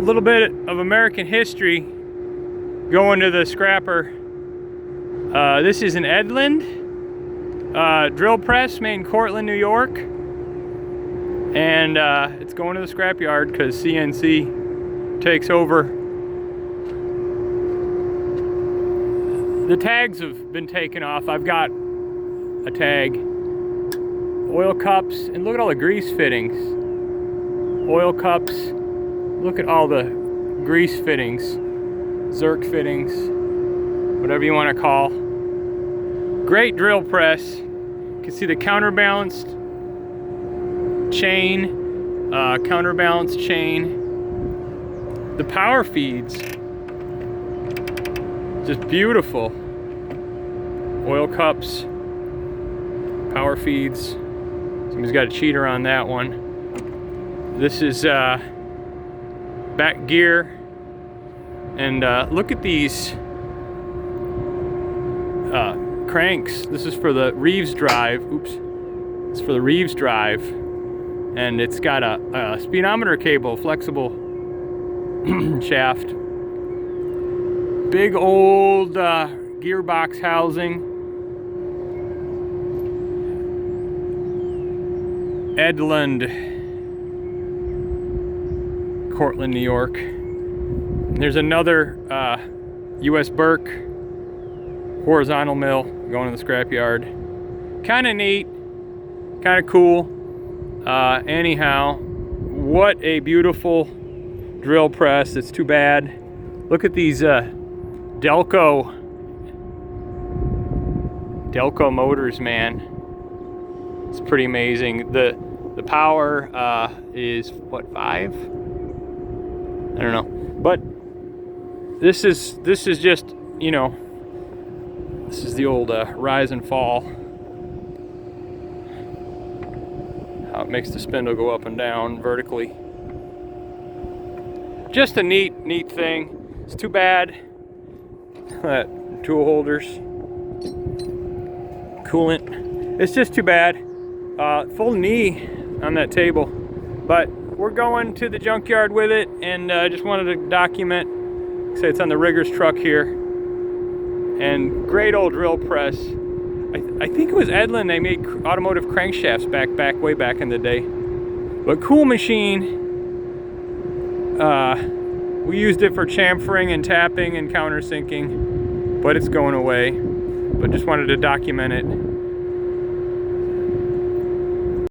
little bit of American history going to the scrapper. This is an Edlund drill press made in Cortland, New York. And it's going to the scrapyard because CNC takes over. The tags have been taken off. I've got a tag. Oil cups, and look at all the grease fittings. Oil cups, look at all the grease fittings. Zerk fittings, whatever you want to call. Great drill press. You can see the counterbalanced chain, counterbalanced chain. The power feeds, just beautiful. Oil cups, power feeds. Somebody's got a cheater on that one. This is back gear. And look at these cranks. This is for the Reeves drive. Oops. It's for the Reeves drive. And it's got a speedometer cable, flexible shaft. Big old gearbox housing. Edlund, Cortland, New York. There's another U.S. Burke horizontal mill going to the scrapyard. Kind of neat, kind of cool. Anyhow, what a beautiful drill press. It's too bad. Look at these Delco motors, man. It's pretty amazing. The power is what, 5? I don't know. But this is just, you know, this is the old rise and fall. How it makes the spindle go up and down vertically. Just a neat thing. It's too bad that tool holders, coolant. It's just too bad. Full knee on that table, but we're going to the junkyard with it, and I just wanted to document. Say it's on the rigger's truck here, and great old drill press. I think it was Edlund. They made automotive crankshafts way back in the day. But cool machine. We used it for chamfering and tapping and countersinking, but it's going away. But just wanted to document it.